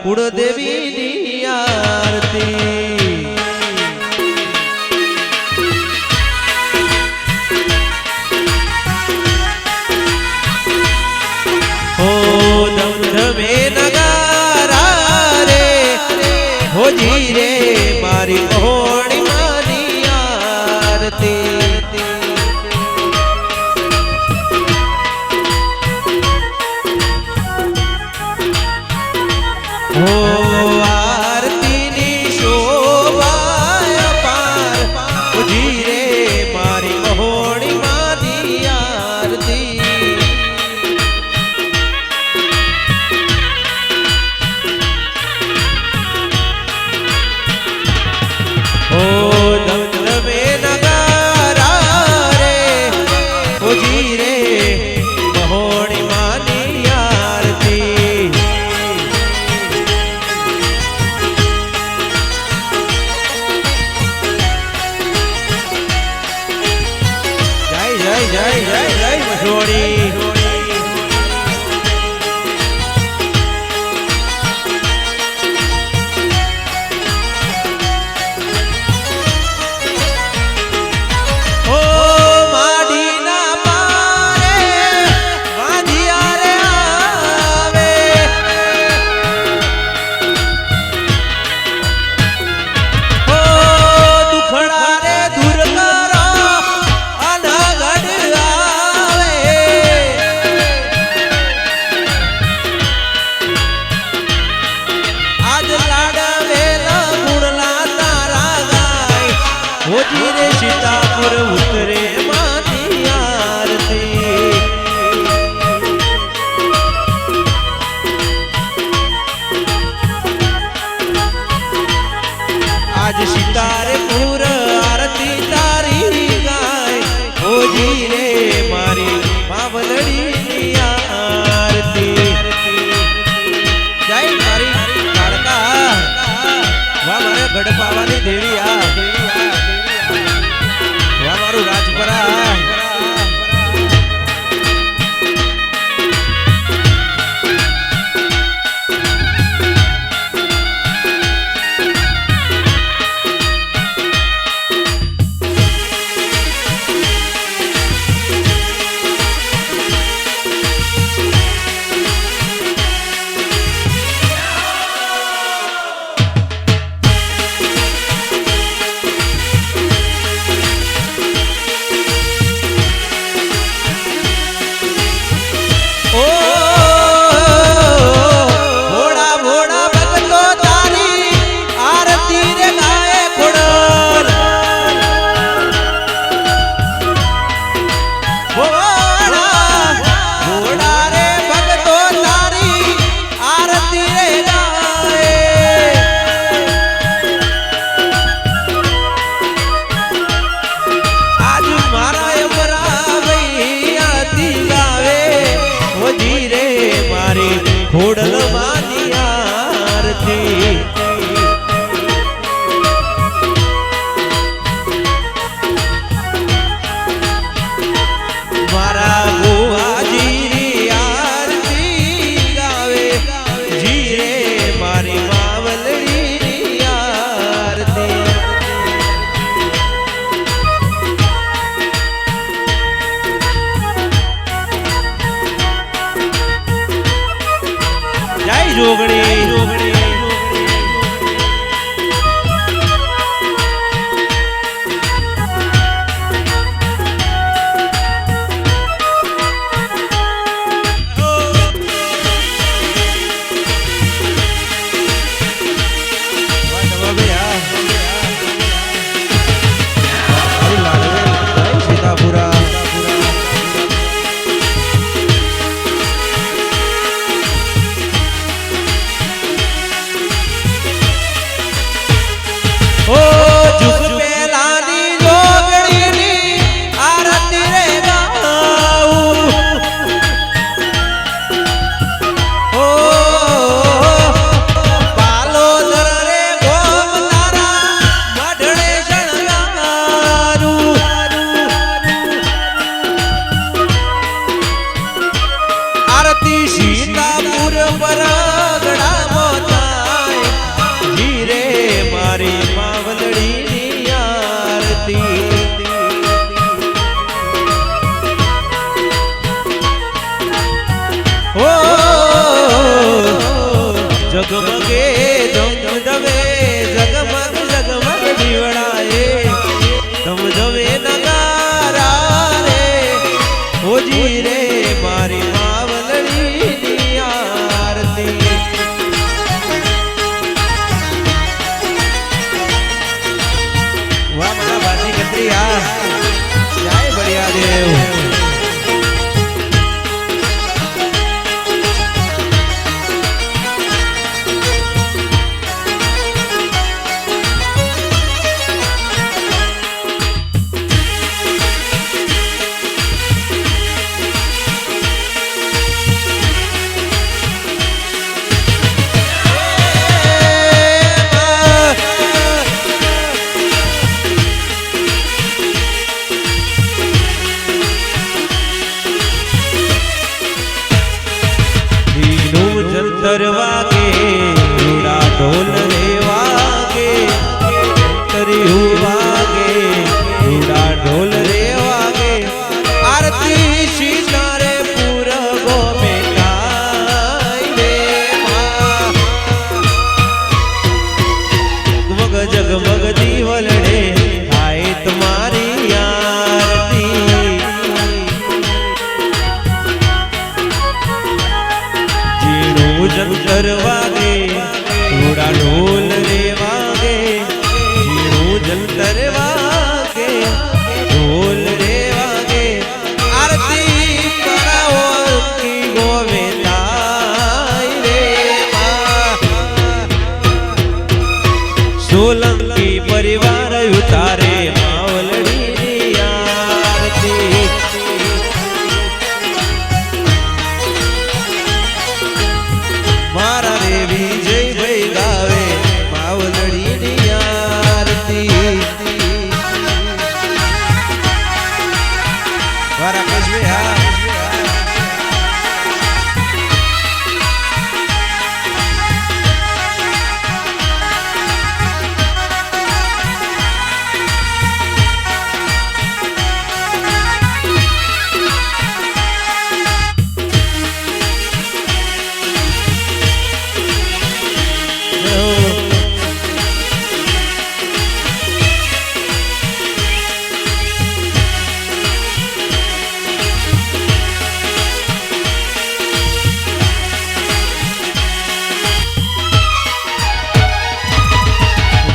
કુળદેવીની આરતી હો ધમધમે નગારા રે હોજી રે મારી મહોણી માની આરતી હો આરતીની શોભા અપાર હોજી રે મારી મહોણી માની આરતી હો ધમધમે નગારા રે હોજી રે મહોણી માની આરતી જય જય જય જય મસોડી હોજી રે સીતાપુર ઉતરે માની આરતી આજ સીતાપુર આરતી તારી ગાય હોજી રે મારી માવલડીની આરતી જય મારી કાળકા વાહ મારે ગઢપાવાની દેવી આ રાજપરા ખોડલ માની આરતી મારા ભુવાજીની આરતી ગાવે જીરે મારી માવલડીની આરતી જય જોગણી જોગણી જગમગે ધમધમે જગમગ જગમગ દીવડાએ ધમધમે નગારા રે હોજી રે મારી માવલડીની આરતી વાહ મારા બાજી કત્રીયા જય બળિયા દેવ जंतर वागे रूड़ा ढोल रे वागे तरियू वागे रूड़ा ढोल रे वागे आरती सीतारे पूरबो में गाय रे जगमग जगमग दीवलड़े आए तुम्हारी आरती जंतर वागे थोड़ा ढोल रे वागे जीणू जंतर वागे ढोल रे वागे आरती कराओ की गोविंदाई रे सोलंकी परिवार उतारे मावलड़ी आरती मारा रे विजय भाई गावे मावलड़ी नी आरती मारा कशवे हा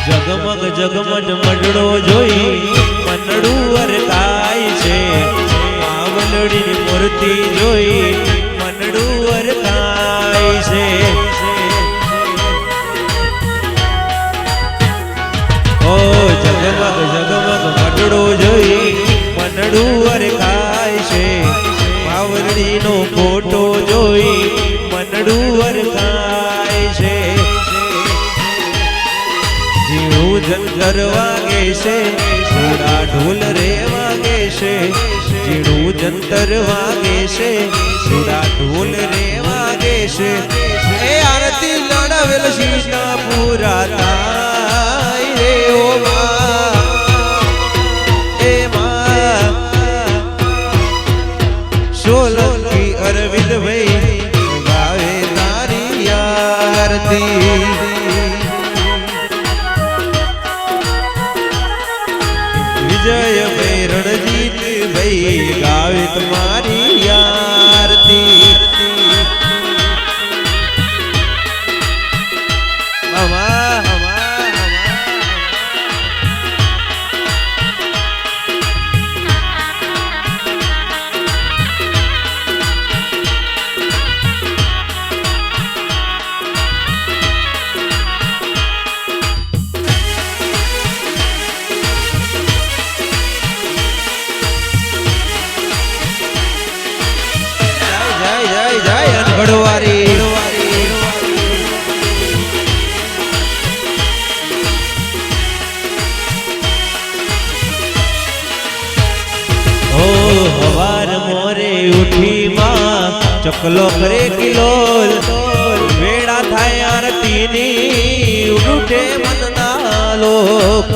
जगमग जगमग मडड़ो जोई मनड़ू अरकाय छे मावलड़ी मूर्ति जोई मनड़ू अरकाय छे ओ जगमग जगमग मडड़ो जोई मनड़ू अरकाय छे मावलड़ी नो फोटो जोई मनड़ू अरकाय छे जीणू जंतर वागे से थोड़ा ढोल रे वागे से जीणू जंतर वागे से थोड़ा ढोल रे वागे से ए आरती लड़ावेल सीता पूरा ताई रे ओ मां ए मां सोलंकी अरविंद भाई गावे तारी आरती विजय भाई रणजीत भाई गावे तुम्हारी आरती मामा बड़वारी ओ हवार मोरे उठी मां चकलो करे किलोल वेड़ा थाय आरती नी उठे मन ना लोक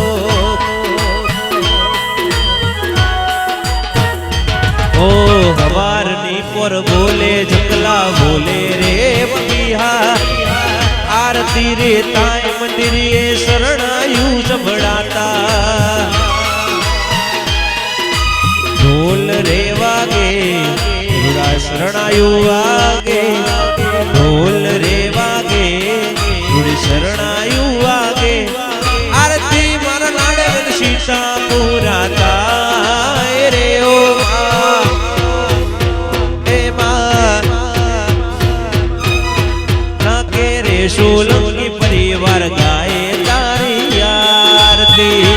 ओ हवार नी पर बोले झकला बोले रे बबिहा દેતાય મંદિરે શરણાયું સંભળાતા ઢોલ રે વાગે ઘોડા શરણાયું વાગે ઢોલ રે વાગે ઘોડી શરણાયું વાગે આરતી મારા લાડે સીતા પુરાતા રે ઓ સોલંકી પરિવાર ગાય તારી આરતી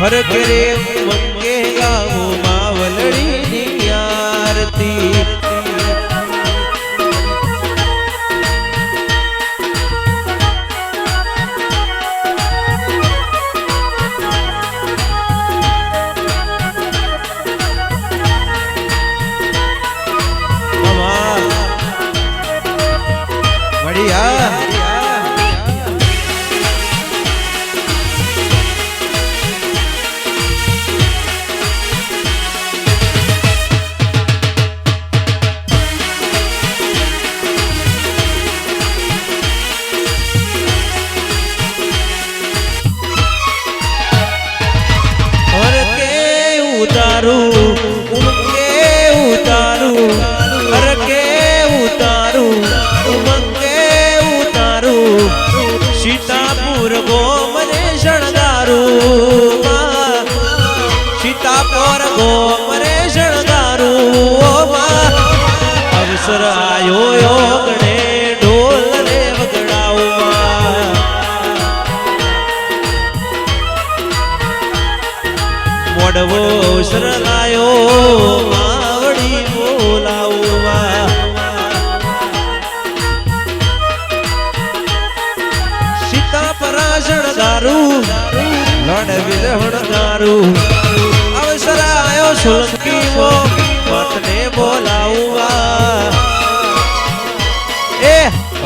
હર કરે મંગે ગાઉ માવલડીની આરતી सीतापुर गो मरे शणगारू सीतापुर गो मरे शणगारू अवसर आयो योगणे ढोल रे वगड़ाऊ मोड़वो अवसर लायो मावड़ी बोलाऊ शणगारू लड़ विरहणगारू अवसर आयो सोलंकी वो मतने बोलाऊंगा ए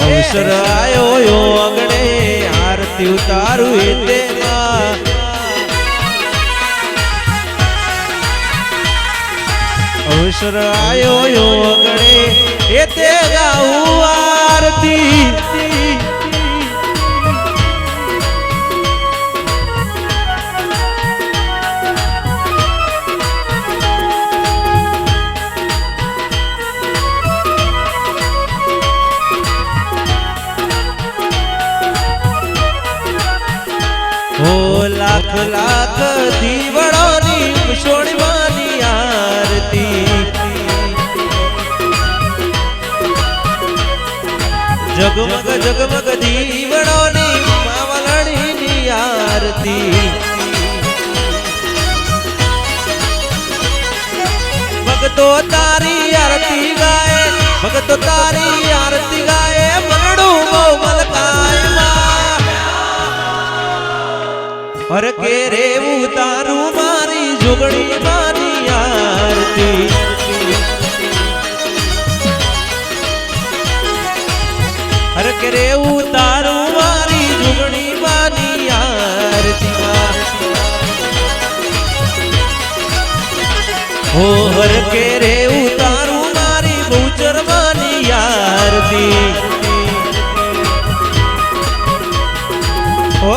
अवसर आयो यो अगणे आरती उतारू तेरा अवसर आयो यो अगणे एते गाऊ आरती हो लाख लाख दीवड़ोनी सोणवानी आरती जगमग जगमग दीवड़ोनी मावलड़ीनी आरती भगतो तारी आरती गाए भगतो तारी आरती गाए मनडू मलकाय हर के रे उतारू मारी जुगड़ी मारी आरती हर के रे उतारू मारी जुगड़ी मारी आरती हो हर के रे उतारू मारी बहुचर मानी आरती हो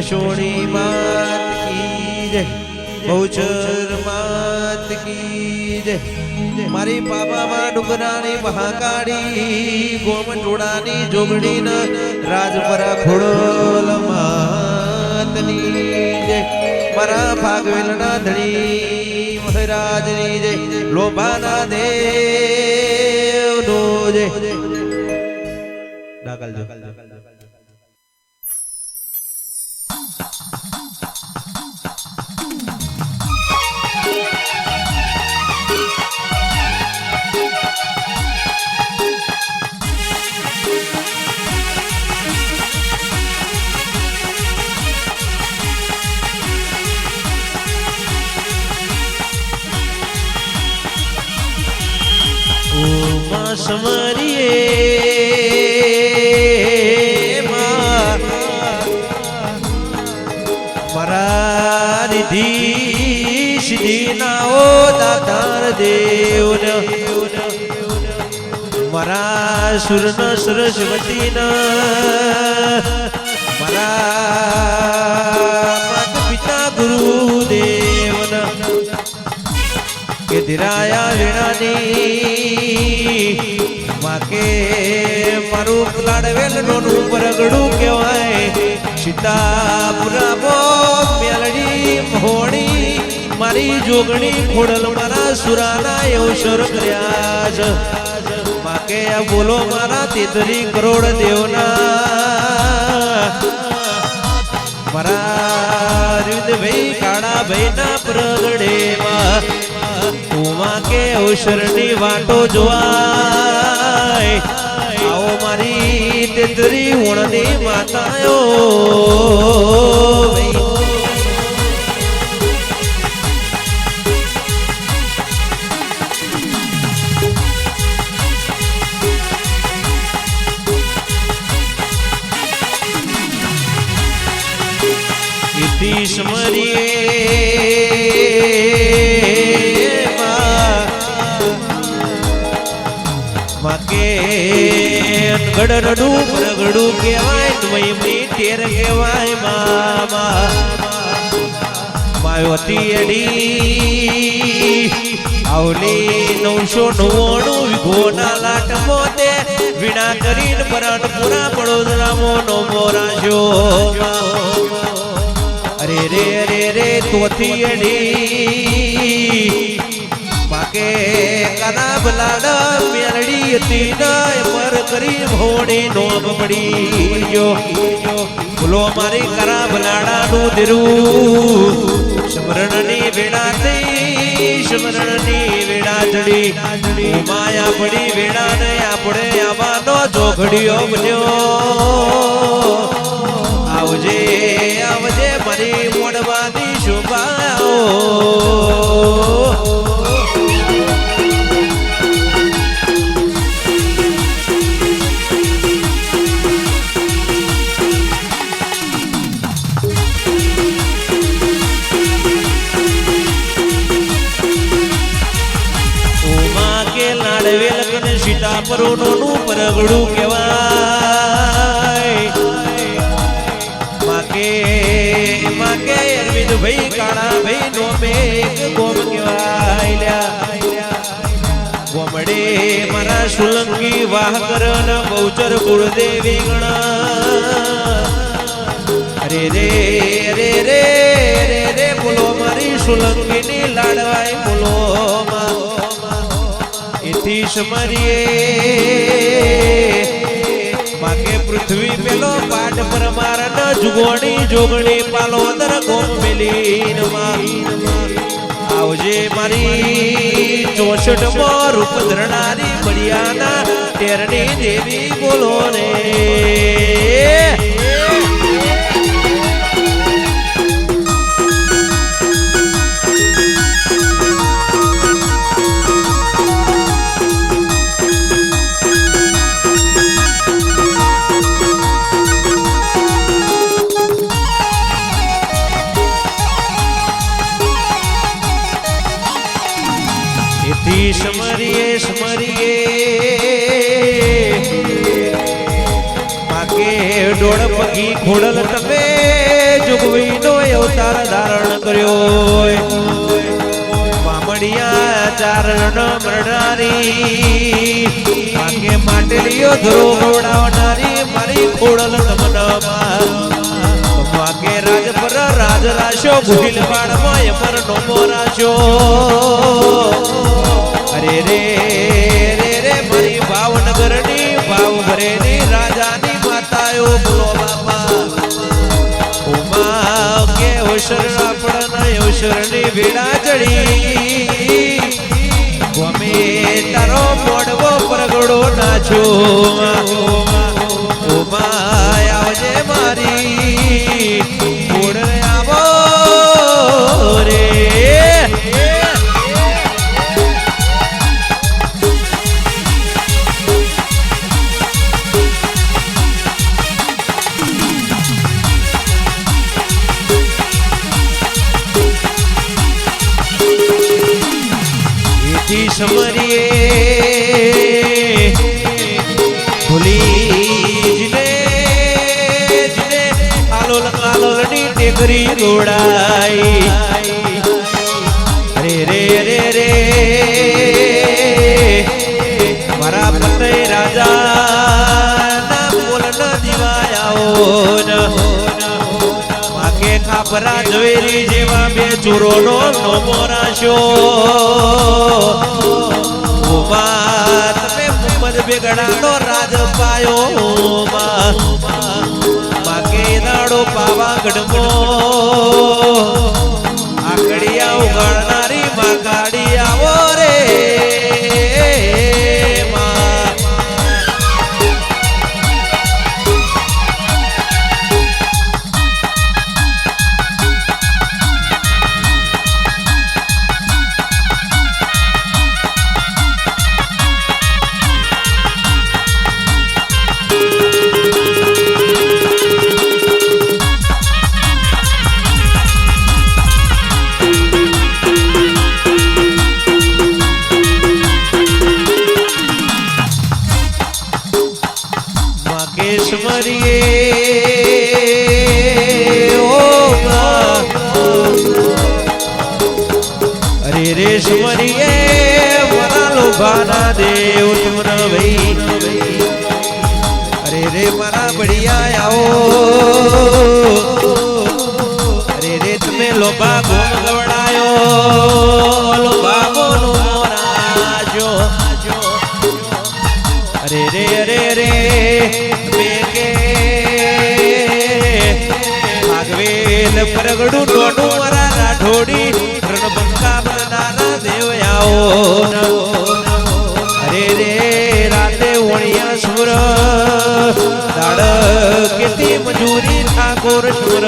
सोनी मात की जय बहुचर मात की जय मारी पापा मा डुंगरानी महाकाड़ी गोमटोड़ानी जोगड़ी न राजपरा खोड़ोल मातनी जय मारा भागवेलना धनी महाराजनी जय लोभाना दे દેવનો જય ડાકલજો સમરીએ મારા નિધિ સિદ્ધિ ના ઓ દાતાર દેવ મારા સુરન સરસ્વતી મારા માતા પિતા ગુરુદેવ કે ધીરાયા વીણાની માકે મારું લાડવેલ નોનું પરગડું કહેવાય સીતાપુરા બો મેલડી મોહણી મારી જોગણી ખોડલ મારા સુરાના અવસર કર્યા છે માકે આ બોલો મારા 33 કરોડ દેવના મારા રુદભાઈ કાળા ભાઈ ના પ્રગડેમાં ઉમા કે અવસરની વાટો જોવાય આવો મારી 33 ઉણની માતાઓ ઇતિ સમરીએ માકે ગડરડું પ્રગડું કહેવાય દ્વયમની ટેર કહેવાય મામા માયોતી અડી આવલી 999 વિઘોના લાટ મોતે વીણા કરીને પરાટ પુરા પડોદરામો નો મોરાશો અરે રે રે રે તોથી અડી માકે કનાબ લાડા મેરડી હતી ના પર કરી ભોડી નોમ પડી ગયો બોલો મારી કરાબ લાડાનું દિરું સ્મરણની વેડા થઈ સ્મરણની વેડા ચડી માયા પડી વેડા ને આપણે આવવાનો જોઘડિયો બન્યો આવજે આવજે મારી મોડવાની શુભાઓ સીતાપુરનું પરગડું કહેવાય માકે અરવિંદ ભાઈ કાળા ભાઈ નો મેઘ ગોમ કહેવાય ગોમડે મારા સુલંગી વાહકરણ બહુચર કુળદેવી ગણા અરે રે રે રે રે રે બોલો મારી સુલંગીની લાડવાય બોલો ઇતિ સમરીએ માકે પૃથ્વી પેલો પાટ પર મારા જુગોણી જોગણી પાલોદર ગોમ મેલીન આવજે મારી 64 મો રૂપ ધરનારી બળિયાના ટેરની દેવી બોલો રે સમરીએ સમરીએ માકે ડોળ પગી ખોડલ ટપે જુગવીનો અવતાર ધારણ કર્યો મામડિયા ચારણ મરડારી માકે માટલીઓ ધરો ખવડાવનારી મારી ખોડલ નમનમાં માકે રાજ પર રાજ રાશો ભૂલ પાડમાં અમર નો મોરાશો અરે રે રે રે મારી વેડા ચડી ગમે તારો મોડવો પરગડો નાચો આવજે મારી ઓડ આવો રે સમરીએ ભૂલી જીને આલોલ આલોલની ટેકરી ગોડાઈ રે રે રે રે મારા પતય રાજા ના બોલ ન દીવાયાઓ માકે ખાપરા ઝવેરી જેવા બે ચોરોનો નોમો રાશો તમે મુહમ્મદ બેગડાનો રાજ પાયો માકે દાડો પાવાગઢમો આકડિયા ઉગાડનારી માં કાઢી આવો રે अरे रे सुमरिए मना लोभाना देव तुमरा भाई अरे रे मरा बढ़िया आओ अरे रे तुम्हें लोभा घूम गवड़ायो लोभा बोलो मोराजो अरे रे अरे रे परगड़ू डोडू मरा राठोड़ी रणबंका बनाना देव आओ अरे रे राते वणिया सुर दाड़ केती मजूरी ठाकुर सुर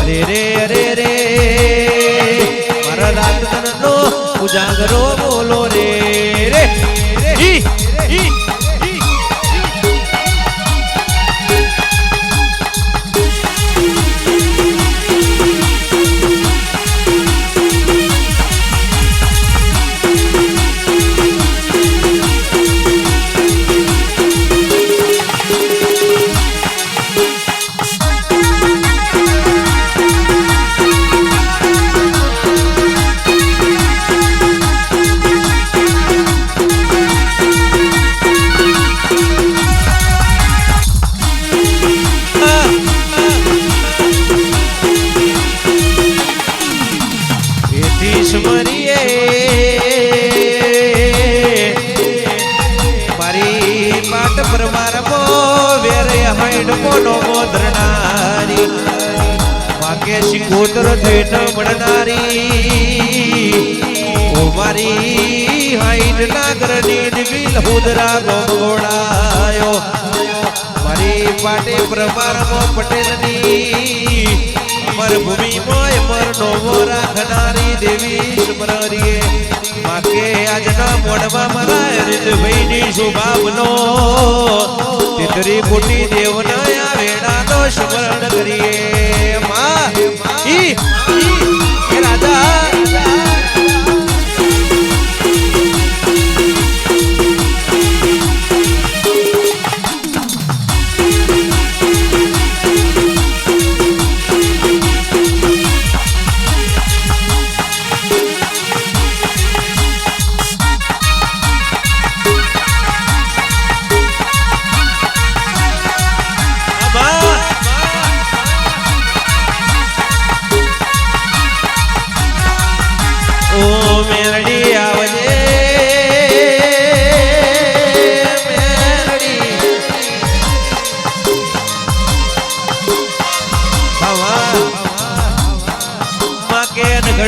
अरे रे अरे रे मारा रात तनो उजागरो बोलो रे रे ही ही शिकोतर थेट म्हणणारी ओ मारी हाईट नागरनी दिविल हुदरा गोमगोडायो मारी पाटे प्रमार मो पटेलनी अमर भूमि मोय मरनो मोरा खनारी देवी सुमरिए माके आजना मोडवा मरा रित भईनी शुभावनो तितरी कोटी देवना या वेडानो स्मरण करिए मा ई राजा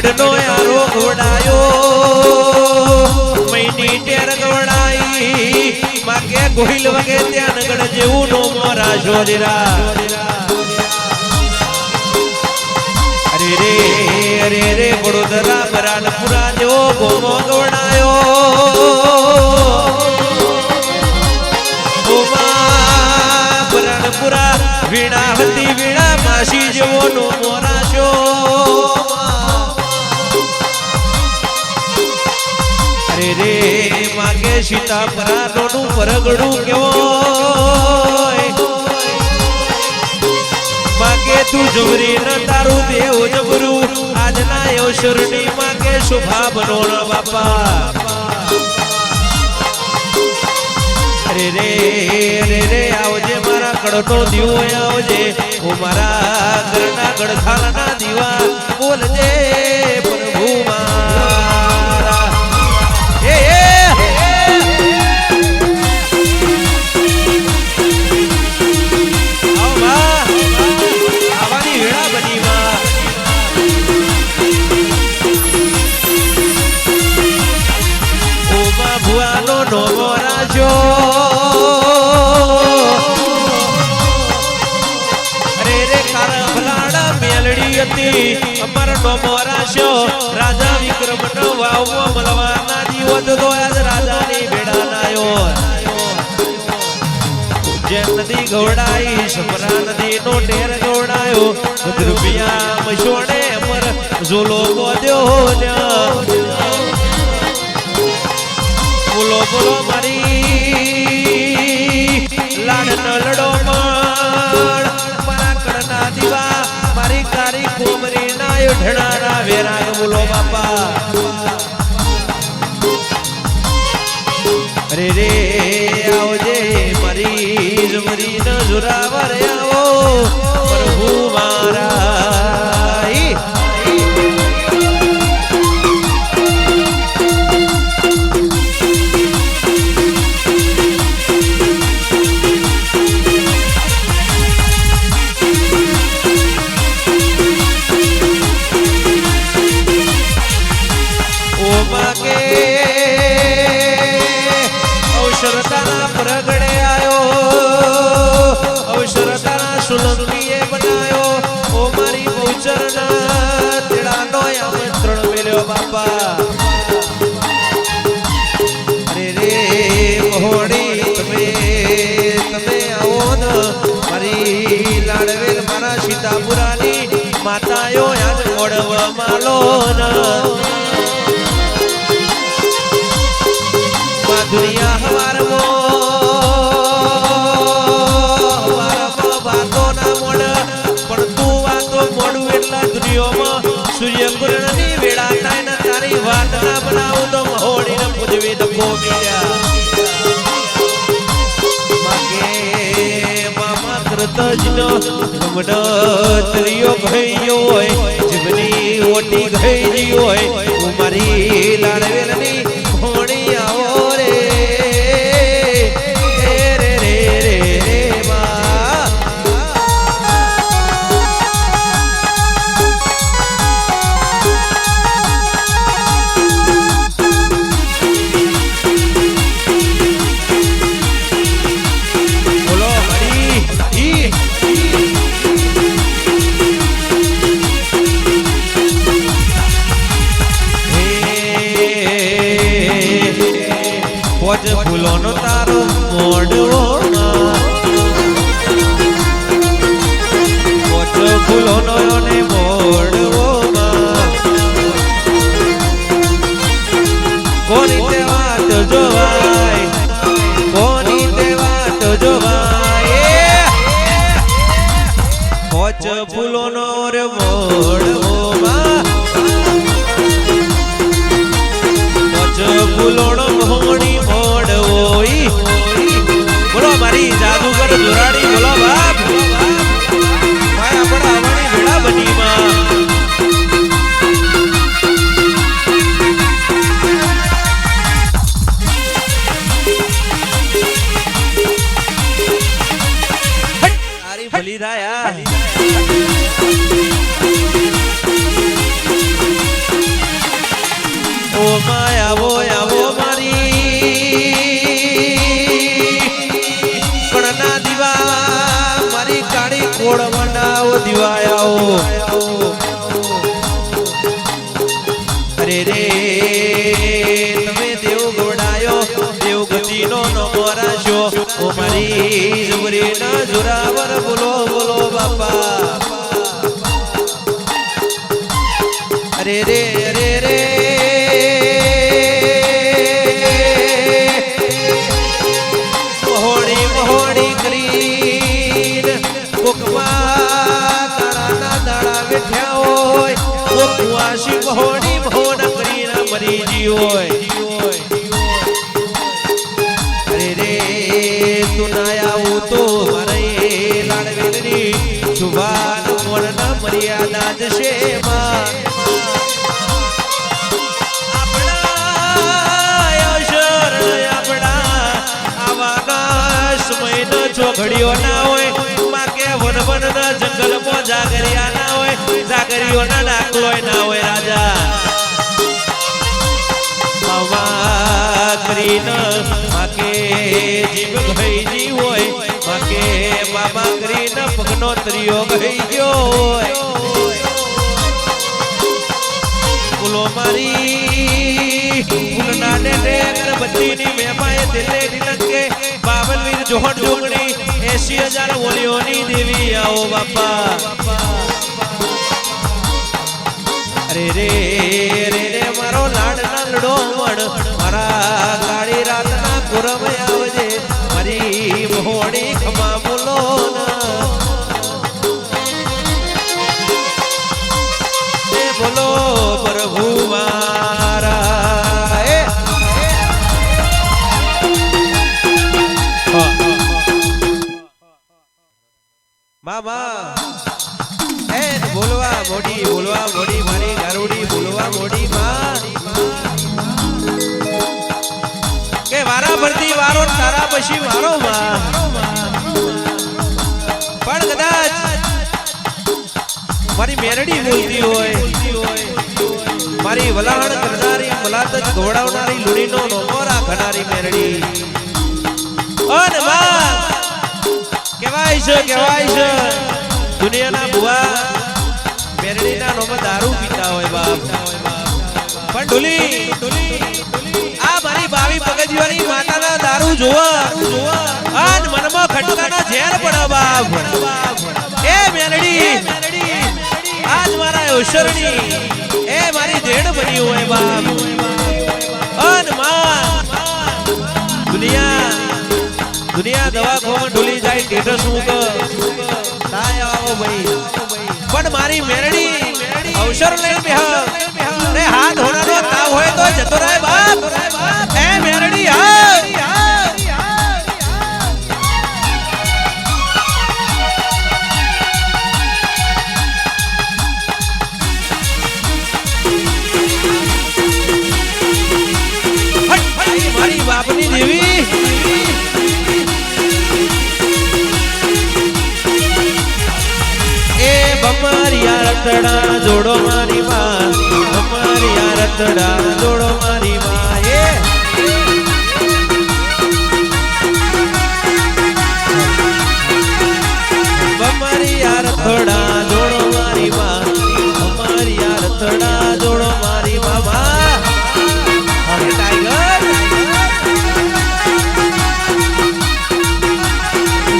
ગઢનો યારો ગોડાયો મૈની ટેર ગોડાઈ માકે ગોહિલ વગે ત્યાં ગઢ જેવું નો મોરા શોધરા અરે રે વડોદરા બરાનપુરા જેવો ગોમો ગોડાયો બરાનપુરા વીણા હતી વીણા માસી જેવો નો મોરાશો અરે રે માગે સીતાપરા નું પરગડું કેવો માગે તું જબરી ન તારું દેવ જબરું આજના અવસરની માગે શોભા બનો ન બાપા રે રે રે રે આવજે મારા કડનો દીવો આવજે ઓ મારા ઘરના ગડખાલના દીવા બોલજે પ્રભુ મારા એ આવવાની વેળા બની માં ઓ મા ભુવાનો નો મોરાજો અમાર નો મોરાશો રાજા વિક્રમ નો વાવવો મળવાના દિવસ તો આજ રાજાની ભેડા નાયો જે નદી ગોડાઈ સમરા નદી નો ટેર ગોડાયો રૂપિયા મશોડે અમર ઝોલો બોદ્યો બોલો બોલો મારી લાડ ન લડો મણ મારા કડના દીવા મારી કારી કોમરી નાયો ઢણારા વેરાગ બોલો બાપા અરે રે આવજે મારી જમરી ન જોરાવર આવો પ્રભુ મારા સુલંગીએ બનાયો ઓ મારી બહુચરના તેડાનો આમંત્રણ મેલ્યો બાપા અરે રે મહોડી તમે આવો ને મારી લાડવેલ મારા સીતાપુરાની માતાયો આજ મોડવા માલો ને માધુરિયા હવારમો સૂર્ય કિરણની વેળા થાય ને તારી વાત ના બનાવું તો મહોડી ને પૂજવી દકો મીયા માગે મામા કૃતજનો ગમડો ત્રિયો ગયો હોય જીવની ઓટી ગઈ હોય મારી લાડવેલની મહોડી આવો રે રે રે રે રે ફૂલોનો તારો મોડવો ફૂલોનો ને મોડવો કોની તે વાત જોવાય કોની તે વાત જોવાય પોચ ફૂલોનો રે મોડવો પોચ ફૂલોનો મોડી બોલો મારી જાદુગર જોરાડી બોલો બાપ મારા પણ આવવાની વેળા બની માં આરી ભલી રાયા માં આવો આવો મારી કણના દીવા મારી કાળી કોળ બનાવો દીવાયાઓ અરે રે તમે દેવ ગોડાયો દેવ ગતિનો નમો રાશો ઓ મારી જબરી ના જોરાવર બોલો બોલો બાપા અરે રે અરે રે મહોણી મહોણી કરીને કોકમાં દાડાના દાડા બેઠ્યા હોય કોકવાસી મહોણી મહોણ કરીને મરી જી હોય અરે રે તું ના આવું તો મારે લાડવેલની જુવાન મોરના મર્યાદા જશે માં ઘડીઓ ના હોય માકે વન વન ના જંગલ માં જાગરિયા ના હોય જાગરીઓ ના ડાકલોય ના હોય રાજા માવા કરીને માકે જીવ ગઈ જી હોય માકે બાબા કરીને પગનો તરિયો ગઈ ગયો હોય બોલો મારી ફૂલના ને ગણપતિની મેમાએ દિલે દિલકે બાવલવીર જોહણ જોગણી 80,000 ઓલિયોની દેવી આવો બાપા અરે રે રે રે મારો લાડ લડો મણ મારા કાળી રાતના કુરમ આવજે મારી મોહણી ખમા બોલો ને બોલો પ્રભુ મારા મામા એ બોલવા મોડી મારી ગારુડી બોલવા મોડી માં કે વારા ભરતી વારો તારા પછી મારો માં પણ કદાચ મારી મેરડી બોલતી હોય મારી વલાહણ કરનારી મલાત ગોળાવનારી લુણીનો નોમો રાખનારી મેરડી ઓન માં કેવાય છે દુનિયાના બુવા મેરડીના નોમાં દારૂ પીતા હોય બાપ પણ ઢોલી આ મારી બાવી પગજીવાની માતાના દારૂ જોવા આન મનમાં ખટકાના ઝેર પડે બાપ એ મેરડી આજ મારા ઓશરણી એ મારી દેડ બની હોય બાપ અન માં દુનિયા દવાખામાં ઢોલી જાય ટેટસ મૂક તાય આવો ભાઈ પણ મારી મેરડી અવસર લઈને બેહ અરે હાથ હોનાનો તાવ હોય તો જતો રહે બાપ એ મેરડી હા મારી બાપની દેવી બમરિયા રતડા જોડો મારી માં બમરિયા રતડા જોડો મારી માં એ બમરિયા રતડા જોડો મારી માં બમરિયા રતડા જોડો મારી મામા અરે ટાઈગર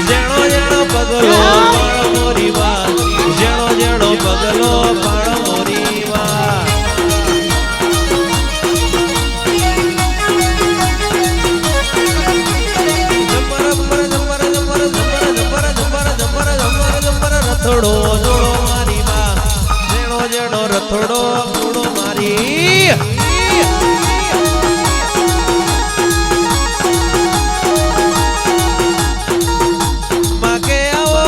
જેણો જેણો પગલો મોરી માં જેણો પગલો પાણ મોરી માં રથડો જોડો મારી માં જેણો રથડો જોડો મારી માકે આવો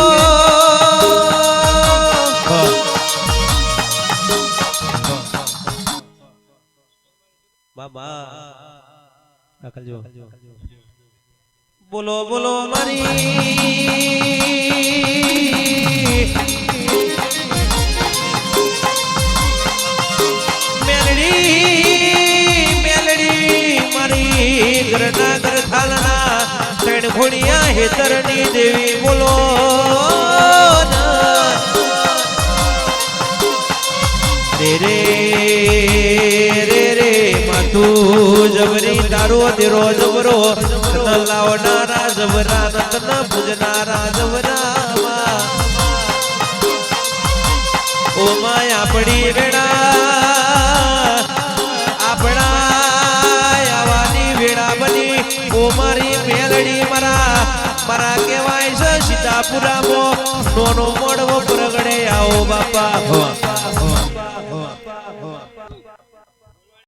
બાબા અકલજો બોલો બોલો મારી મેલડી હિરનાગર થાલના ત્રણ ખોડિયા હેતરની દેવી બોલો રે રે રે રે માતું જબરી તારો દેરો જબરો રતન લાવનારા જબરા રતન પૂજનારા જબરા ઓ માય આપણી વેળા આપણા આવાની વેળા બની ઓ મારી મેલડી મારા કહેવાય છે સીતાપુરામાં નોનો મોડવો પ્રગડે આવો બાપા